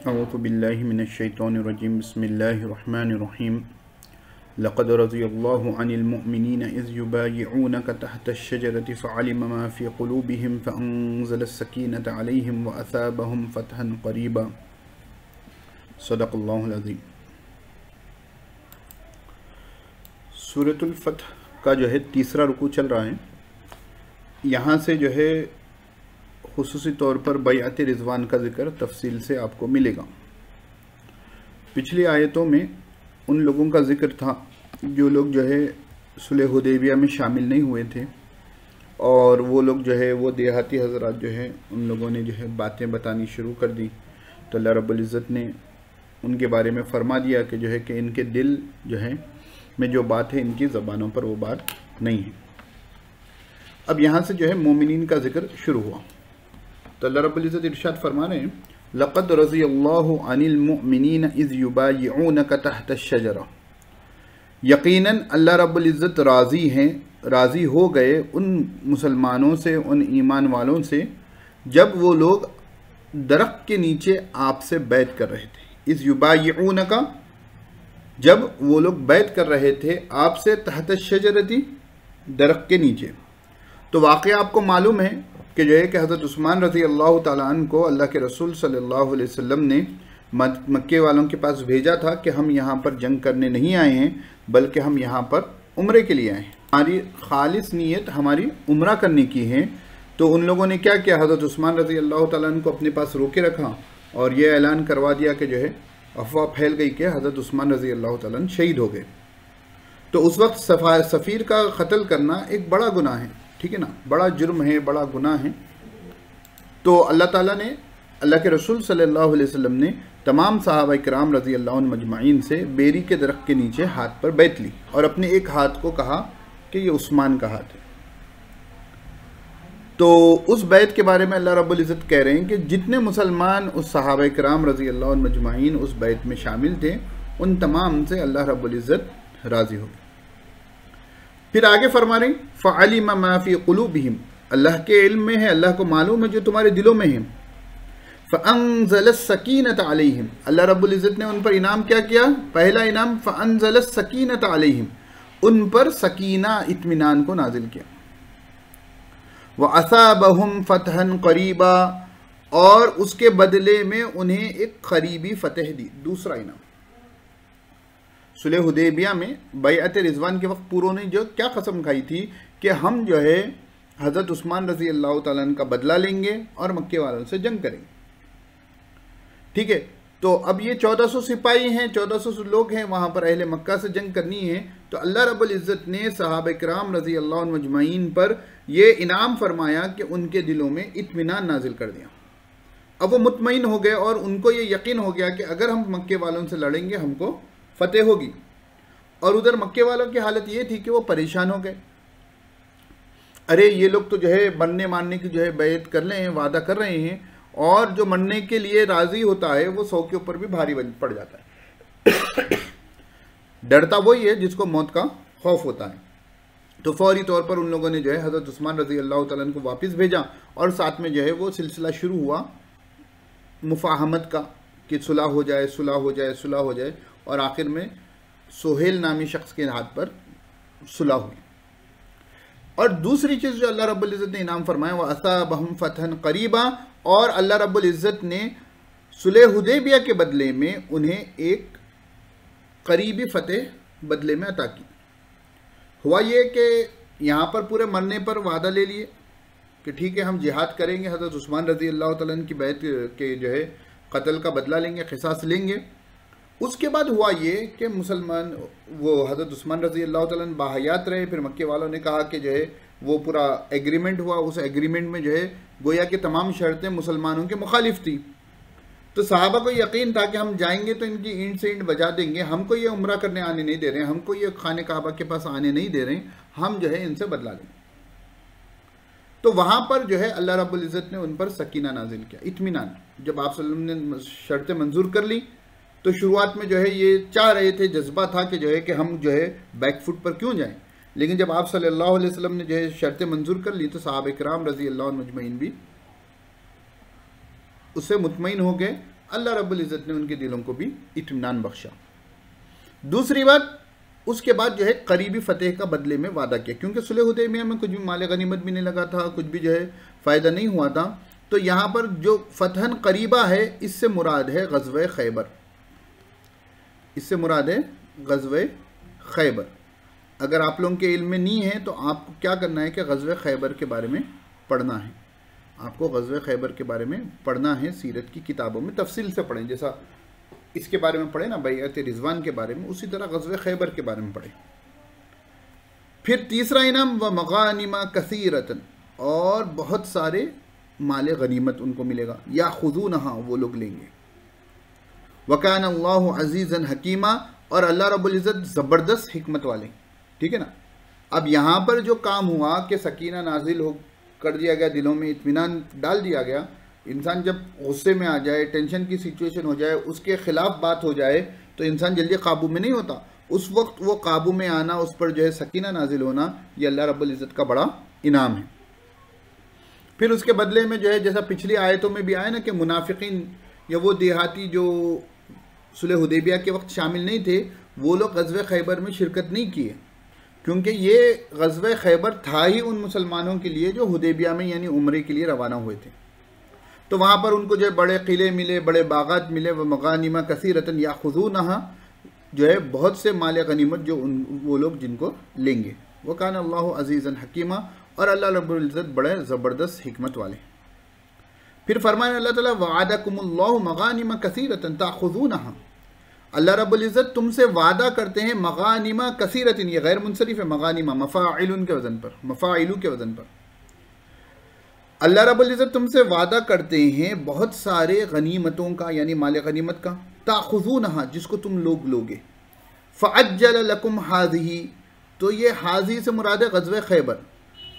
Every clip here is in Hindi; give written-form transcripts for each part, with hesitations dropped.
औज़ु बिल्लाहि मिनश्शैतानिर्रजीम बिस्मिल्लाहिर्रहमानिर्रहीम लक़द रज़ियल्लाहु अनिल मुअमिनीना इज़ युबायिऊनका तहतश-शजरति फ़अलिमा मा फ़ी क़ुलूबिहिम फ़अंज़लस-सकीनता अलैहिम व असाबहुम फ़तहन क़रीबा। सदक़ल्लाहुल अज़ीम। सूरतुल फ़तह का जो है तीसरा रुकू चल रहा है। यहाँ से जो है खुसूसी तौर पर बैअत रिज़वान का ज़िक्र तफसील से आपको मिलेगा। पिछली आयतों में उन लोगों का ज़िक्र था जो लोग जो है सुलह हुदैबिया में शामिल नहीं हुए थे, और वो लोग जो है वो देहाती हज़रात जो है उन लोगों ने जो है बातें बतानी शुरू कर दी। तो अल्लाह रब्बुल इज़्ज़त ने उनके बारे में फ़रमा दिया कि जो है कि इनके दिल जो है में जो बात है इनकी ज़बानों पर वो बात नहीं है। अब यहाँ से जो है मोमिनीन का ज़िक्र शुरू हुआ। तो अल्लाह रब्बुल इज़्ज़त इरशाद फरमा रहे हैं, लक़द रज़ियल्लाहु अनिल मुअमिनीना इज़ युबायिऊनका तहतश-शजरा। यकीनन अल्लाह रब्बुल इज़्ज़त राज़ी हो गए उन मुसलमानों से, उन ईमान वालों से, जब वो लोग दरख्त के नीचे आपसे बैत कर रहे थे। इज़ युबायिऊनका, जब वो लोग बैत कर रहे थे आपसे, तहतश-शजरति, दरख्त के नीचे। तो वाक़या आपको मालूम है कि जो है कि हज़रत उस्मान रज़ी अल्लाह ताला अन्हु को अल्लाह के रसूल सल्लल्लाहु अलैहि वसल्लम ने मक्के वालों के पास भेजा था कि हम यहाँ पर जंग करने नहीं आए हैं, बल्कि हम यहाँ पर उम्रे के लिए आए हैं, हमारी खालिस नीयत हमारी उम्रा करने की है। तो उन लोगों ने क्या किया, हज़रत उस्मान रज़ी अल्लाह ताला अन्हु को अपने पास रोके रखा और ये ऐलान करवा दिया कि जो है अफवाह फैल गई कि हज़रत उस्मान रज़ी अल्लाह ताला अन्हु शहीद हो गए। तो उस वक्त सफ़ीर का कत्ल करना एक बड़ा गुनाह है, ठीक है ना, बड़ा जुर्म है, बड़ा गुनाह है। तो अल्लाह ताला ने, अल्लाह के रसूल सल्लल्लाहु अलैहि वसल्लम ने तमाम सहाबा किराम रज़ी अल्लाह अन्हुम मजमाइन से बेरी के दरख्त के नीचे हाथ पर बैत ली और अपने एक हाथ को कहा कि ये उस्मान का हाथ है। तो उस बैत के बारे में अल्लाह रब्बुल इज़्ज़त कह रहे हैं कि जितने मुसलमान उस सहाबा किराम रज़ी अल्लाह अन्हुम मजमाइन उस बैत में शामिल थे, उन तमाम से अल्लाह रब्बुल इज़्ज़त राज़ी हो गए। फिर आगे फरमा रहे, फ़अलिमा मा फ़ी क़ुलूबिहिम, अल्लाह के इल्म में है, अल्लाह को मालूम है जो तुम्हारे दिलों में है। फ़अंज़लस-सकीनता अलैहिम, अल्लाह रब्बुल इज़्ज़त ने उन पर इनाम क्या किया, पहला इनाम फ़अंज़लस-सकीनता अलैहिम, उन पर सकीना इत्मीनान को नाजिल किया। व असाबहुम फ़तहन क़रीबा, और उसके बदले में उन्हें एक करीबी फ़तह दी, दूसरा इनाम। सुलह हुदैबिया में बैअत रिज़वान के वक्त पूरों ने जो क्या कसम खाई थी कि हम जो है हज़रत उस्मान रज़ी अल्लाह ताला अन्हु का बदला लेंगे और मक्के वालों से जंग करेंगे, ठीक है। तो अब ये 1400 सिपाही हैं, 1400 लोग हैं, वहाँ पर अहले मक्का से जंग करनी है। तो अल्लाह रब्बुल इज़्ज़त ने सहाबा किराम रज़ी अल्लाह अन्हुम मजमाइन पर ये इनाम फरमाया कि उनके दिलों में इत्मीनान नाजिल कर दिया। अब वो मुतमईन हो गए और उनको ये यकीन हो गया कि अगर हम मक्के वालों से लड़ेंगे हमको फतेह होगी। और उधर मक्के वालों की हालत ये थी कि वो परेशान हो गए, अरे ये लोग तो जो है बनने मानने की जो है बैत कर रहे हैं, वादा कर रहे हैं, और जो मरने के लिए राजी होता है वो 100 के ऊपर भी भारी पड़ जाता है। डरता वही है जिसको मौत का खौफ होता है। तो फौरी तौर पर उन लोगों ने जो है हज़रत उस्मान रज़ी अल्लाह ताला अन्हु को वापस भेजा और साथ में जो है वो सिलसिला शुरू हुआ मुफाहमत का कि सुलह हो जाए, सुलह हो जाए, सुलह हो जाए, और आखिर में सोहेल नामी शख्स के हाथ पर सुलह हुई। और दूसरी चीज़ जो अल्लाह रब्बुल इज़्ज़त ने इनाम फरमाया, वह असाबहुम फ़तहन क़रीबा, और अल्लाह रब्बुल इज़्ज़त ने सुलह हुदैबिया के बदले में उन्हें एक करीबी फ़तेह बदले में अता की। हुआ ये कि यहाँ पर पूरे मरने पर वादा ले लिए कि ठीक है हम जिहाद करेंगे, हज़रत उस्मान रज़ी अल्लाह ताला अन्हु की बैत के जो है कत्ल का बदला लेंगे, क़िसास लेंगे। उसके बाद हुआ ये कि मुसलमान वो हज़रत उस्मान रज़ी अल्लाह ताला अन्हु बाहयात रहे। फिर मक्के वालों ने कहा कि जो है वो पूरा एग्रीमेंट हुआ, उस एग्रीमेंट में जो है गोया कि तमाम शर्तें मुसलमानों के मुखालिफ थी। तो सहाबा को यकीन था कि हम जाएंगे तो इनकी ईंट से ईंट बजा देंगे, हमको ये उम्रा करने आने नहीं दे रहे हैं, हमको ये खाने काबा के पास आने नहीं दे रहे हैं, हम जो है इनसे बदला लेंगे। तो वहाँ पर जो है अल्लाह रब्बुल इज़्ज़त ने उन पर सकीना नाजिल किया, इत्मीनान। जब आप सल्लल्लाहु अलैहि वसल्लम ने शर्तें मंजूर कर ली तो शुरुआत में जो है ये चाह रहे थे, जज्बा था कि जो है कि हम जो है बैकफुट पर क्यों जाएं, लेकिन जब आप सल्लल्लाहु अलैहि वसल्लम ने जो है शर्तें मंजूर कर ली तो सहाबा किराम रज़ी अल्लाह अन्हुम मजमईन भी उससे मुतमईन हो गए अल्लाह रब्बुल इज़्ज़त ने उनके दिलों को भी इत्मीनान बख्शा। दूसरी बात, उसके बाद जो है करीबी फतेह का बदले में वादा किया, क्योंकि सुलह हुदैबिया में कुछ भी माल गनीमत भी नहीं लगा था, कुछ भी जो है फ़ायदा नहीं हुआ था। तो यहाँ पर जो फतहन करीबा है, इससे मुराद है ग़ज़वे खैबर, इससे मुराद है ग़ज़वे खैबर। अगर आप लोगों के इल्म में नहीं है तो आपको क्या करना है कि ग़ज़वे खैबर के बारे में पढ़ना है, आपको ग़ज़वे खैबर के बारे में पढ़ना है, सीरत की किताबों में तफसील से पढ़ें, जैसा इसके बारे में पढ़े ना बैअत रिज़वान के बारे में, उसी तरह ग़ज़वे खैबर के बारे में पढ़ें। फिर तीसरा इनाम व मग़ानिमा कसीरतन, और बहुत सारे माल गनीमत उनको मिलेगा, या खुज़ूनहा, वो लोग लेंगे। वकान अल्लाहु अज़ीज़न हकीमा, और अल्लाह रब्बुल इज़्ज़त ज़बरदस्त हिकमत वाले। ठीक है ना। अब यहाँ पर जो काम हुआ कि सकीना नाजिल हो कर दिया गया, दिलों में इत्मीनान डाल दिया गया। इंसान जब गुस्से में आ जाए, टेंशन की सिचुएशन हो जाए, उसके ख़िलाफ़ बात हो जाए तो इंसान जल्दी काबू में नहीं होता। उस वक्त वो काबू में आना, उस पर जो है सकीना नाजिल होना, ये अल्लाह रब्बुल इज़्ज़त का बड़ा इनाम है। फिर उसके बदले में जो है, जैसा पिछली आयतों में भी आया ना कि मुनाफिकीन या वो देहाती जो सुलह हुदैबिया के वक्त शामिल नहीं थे, वो लोग ग़ज़वे खैबर में शिरकत नहीं किए, क्योंकि ये ग़ज़वे खैबर था ही उन मुसलमानों के लिए जो हुदैबिया में यानी उम्रे के लिए रवाना हुए थे। तो वहाँ पर उनको जो बड़े किले मिले, बड़े बागात मिले, व मग़ानिमा कसीरतन याख़ुज़ूनहा, जो है बहुत से माल गनीमत जो वो लोग जिनको लेंगे। व कान अल्लाहु अज़ीज़न हकीमा, और अल्लाह रब्बुल इज़्ज़त बड़े ज़बरदस्त हिकमत वाले। फिर फरमाया अल्लाह ताला वअदकुमुल्लाहु मग़ानिमा कसीरतन ताख़ुज़ूनहा, अल्लाह रब्बुल इज़्ज़त तुमसे वादा करते हैं मग़ानिमा कसीरतन, ये गैर मुनसरिफ है, मग़ानिमा मफ़ाइलुन के वज़न पर, मफ़ाइलु के वज़न पर। अल्लाह रब्बुल इज़्ज़त तुमसे वादा करते हैं बहुत सारे गनीमतों का, यानी माल गनीमत का, ताख़ुज़ूनहा, जिसको तुम लोग लोगे। फ़अज्जल लकुम हाज़िही, तो ये हाज़ी से मुराद है ग़ज़वे खैबर।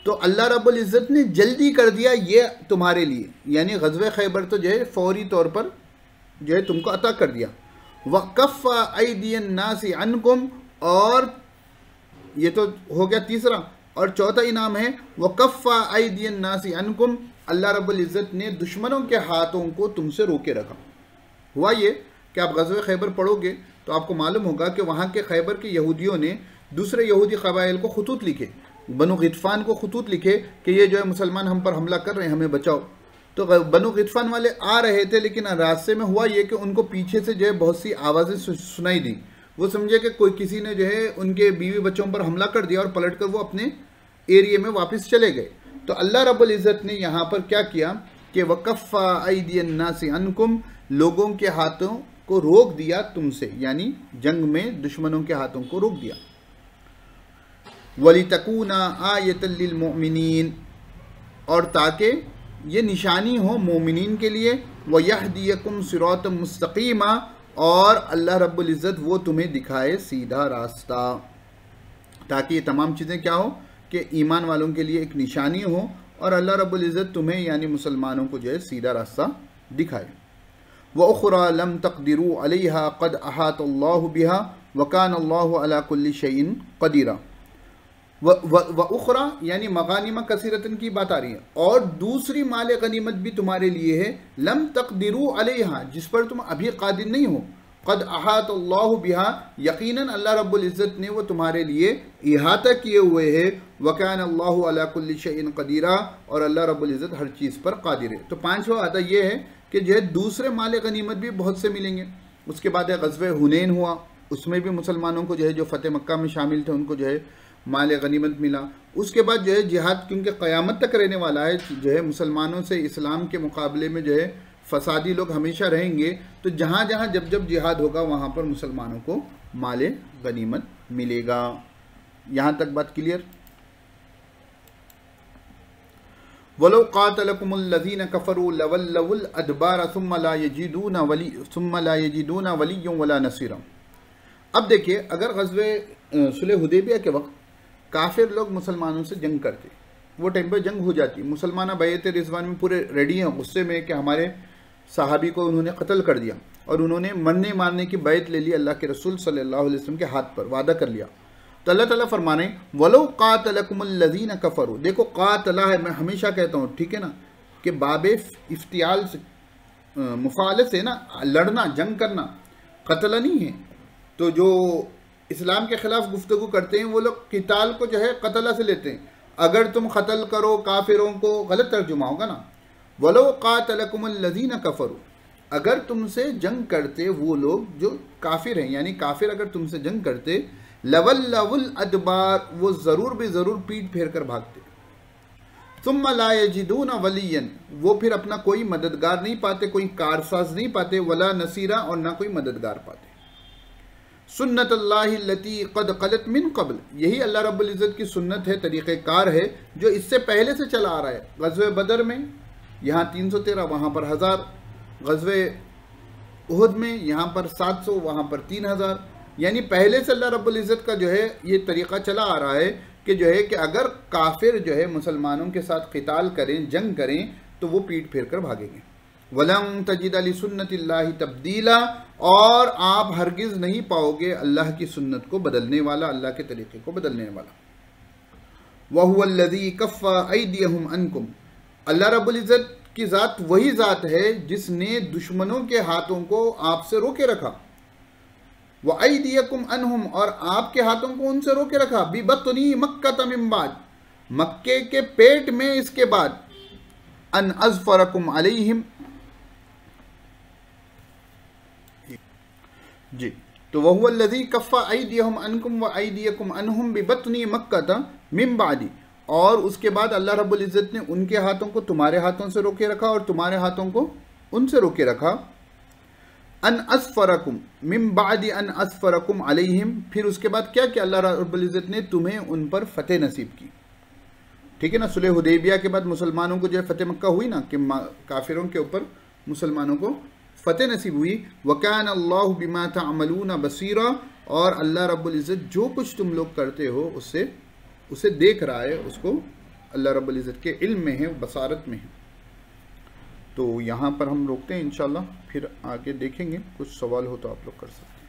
तो अल्लाह रब्बुल इज़्ज़त ने जल्दी कर दिया ये तुम्हारे लिए, यानी ग़ज़वे खैबर तो जो है फ़ौरी तौर पर जो है तुमको अता कर दिया। वक़फ़ा अयदियन नासी अन्कुम, और ये तो हो गया तीसरा। और चौथा इनाम है वक़फ़ा अयदियन नासी अन्कुम, अल्लाह रब्बुल इज़्ज़त ने दुश्मनों के हाथों को तुमसे रोके रखा। हुआ ये कि आप ग़ज़वे खैबर पढ़ोगे तो आपको मालूम होगा कि वहाँ के खैबर के यहूदियों ने दूसरे यहूदी क़बाइल को ख़ुतूत लिखे, बनु गितफ़ान को ख़ुतूत लिखे कि ये जो है मुसलमान हम पर हमला कर रहे हैं, हमें बचाओ। तो बनु गितफ़ान वाले आ रहे थे, लेकिन रास्ते में हुआ ये कि उनको पीछे से जो है बहुत सी आवाज़ें सुनाई दी। वो समझे कि कोई किसी ने जो है उनके बीवी बच्चों पर हमला कर दिया, और पलट कर वो अपने एरिए में वापस चले गए। तो अल्लाह रब्बुल इज़्ज़त ने यहाँ पर क्या किया कि वक़फ़ा अयदियन नासी अन्कुम, लोगों के हाथों को रोक दिया तुमसे, यानी जंग में दुश्मनों के हाथों को रोक दिया। वलितकूना आयतल लिल मुमिनीन, और ताकि ये निशानी हो मोमिनीन के लिए। व यहदियकुम सिरातम मुस्तकीमा, और अल्लाह रब्बुल इज़्ज़त वो तुम्हें दिखाए सीधा रास्ता, ताकि ये तमाम चीज़ें क्या हो कि ईमान वालों के लिए एक निशानी हो, और अल्लाह रब्बुल इज़्ज़त तुम्हें यानी मुसलमानों को जो है सीधा रास्ता दिखाए। व उख़रा लम तक़दिरू अलैहा क़द अहातल्लाहु बिहा व कान अल्लाहु अला कुल्लि शैइन क़दीरा। व उख़रा यानी मग़ानिमा कसीरतन की बात आ रही है, और दूसरी माल गनीमत भी तुम्हारे लिए है, लम तक़दिरू अलैहा, जिस पर तुम अभी कादिर नहीं हो। क़द अहातल्लाहु बिहा, यकीनन अल्लाह रब्बुल इज़्ज़त ने वो तुम्हारे लिए इहाता किए हुए है। व कान अल्लाहु अला कुल्लि शैइन क़दीरा, और अल्लाह रब्बुल इज़्ज़त हर चीज़ पर कादिर है। तो पाँचवा वादा ये है कि जो है दूसरे माल गनीमत भी बहुत से मिलेंगे। उसके बाद ग़ज़वे हुनैन हुआ, उसमें भी मुसलमानों को जो है जो फ़तेह मक्का में शामिल थे उनको जो है माल गनीमत मिला। उसके बाद जो है जिहाद, क्योंकि क़यामत तक रहने वाला है, जो है मुसलमानों से इस्लाम के मुकाबले में जो है फसादी लोग हमेशा रहेंगे, तो जहाँ जहाँ जब जब जिहाद होगा वहाँ पर मुसलमानों को माल गनीमत मिलेगा। यहाँ तक बात क्लियर। वलो क़ातलकुमुल्लज़ीना कफ़रू लवल्लवुल अदबार सुम्मा ला यजिदूना वलिय्यन वला नसीरा। अब देखिए, अगर ग़ज़वे सुलह हुदैबिया के वक्त काफिर लोग मुसलमानों से जंग करते, वो टाइम पर जंग हो जाती, मुसलमान बैत रिज़वान में पूरे रेडी हैं गुस्से में कि हमारे सहाबी को उन्होंने कत्ल कर दिया, और उन्होंने मरने मारने की बैत ले ली अल्लाह के रसूल सल्लल्लाहु अलैहि वसल्लम के हाथ पर, वादा कर लिया। तो अल्लाह ताला फरमाने वलो क़ातलकुमुल्लज़ीना कफ़रू, देखो क़ातला है, मैं हमेशा कहता हूँ, ठीक है ना, कि बाबे इफ्तियाल से मुफालत से ना, लड़ना, जंग करना, कत्ल नहीं है। तो जो इस्लाम के ख़िलाफ़ गुफ्तगू करते हैं वो लोग क़िताल को जो है कत्ल से लेते हैं। अगर तुम कत्ल करो काफिरों को, गलत तर्जुमा होगा ना, वलो क़ातलकुमुल्लज़ीना कफ़रू, अगर तुमसे जंग करते वो लोग जो काफिर हैं, यानी काफिर अगर तुमसे जंग करते, लवल्लवुल अदबार, वो ज़रूर भी ज़रूर पीठ फेर कर भागते। सुम्मा ला यजिदून वलियन, वो फिर अपना कोई मददगार नहीं पाते, कोई कारसाज नहीं पाते, वला नसीरा, और ना कोई मददगार पाते। सुन्नतल्लाहि लती क़द ख़लत मिन क़ब्ल, यही अल्लाह रब्बुल इज़्ज़त की सुन्नत है, तरीक़ेकार है जो इससे पहले से चला आ रहा है। ग़ज़वे बदर में यहाँ 313, वहाँ पर 1000, ग़ज़वे उहुद में यहाँ पर 700, वहाँ पर 3000, यानी पहले से अल्लाह रब्बुल इज़्ज़त का जो है ये तरीक़ा चला आ रहा है कि जो है कि अगर काफिर जो है मुसलमानों के साथ क़िताल करें, जंग करें, तो वो पीठ फेर कर भागेंगे। वलन तजिद लिसुन्नतिल्लाहि तब्दीला, और आप हरगिज़ नहीं पाओगे अल्लाह की सुन्नत को बदलने वाला, अल्लाह के तरीक़े को बदलने वाला। वहुवल्लज़ी कफ़्फ़ा अयदियहुम अन्कुम, अल्लाह रब्बुल इज़्ज़त की ज़ात वही ज़ात है जिसने दुश्मनों के हाथों को आपसे रोके रखा। व अयदियकुम अन्हुम, और आपके हाथों को उनसे रोके रखा। बिबत्नी मक्का मिन बाद, मक्के के पेट में इसके बाद। अन अज़फ़रकुम अलैहिम, जी, तो वहुवल्लज़ी कफ़्फ़ा अयदियहुम अन्कुम व अयदियकुम अन्हुम बिबत्नी मक्का मिन बादी, और उसके बाद अल्लाह रब्बुल इज़्ज़त ने उनके हाथों को तुम्हारे हाथों से रोके रखा और तुम्हारे हाथों को उनसे रोके रखा। अन अस्फरकुम मिन बादी अन अस्फरकुम अलैहिम, फिर उसके बाद क्या किया, अल्लाह रब्बुल इज़्ज़त ने तुम्हें उन पर फतेह नसीब की। ठीक है ना, सुलह हुदैबिया के बाद मुसलमानों को जो है फतेह मक्का हुई ना, कि काफिरों के ऊपर मुसलमानों को फतेह नसीब हुई। वकान अल्लाहु बिमा तअमलून बसीरा, और अल्लाह रब्बुल इज़्ज़त जो कुछ तुम लोग करते हो उसे देख रहा है, उसको अल्लाह रब्बुल इज़्ज़त के इल्म में है, बसारत में है। तो यहाँ पर हम रोकते हैं, इंशाअल्लाह फिर आगे देखेंगे, कुछ सवाल हो तो आप लोग कर सकते हैं।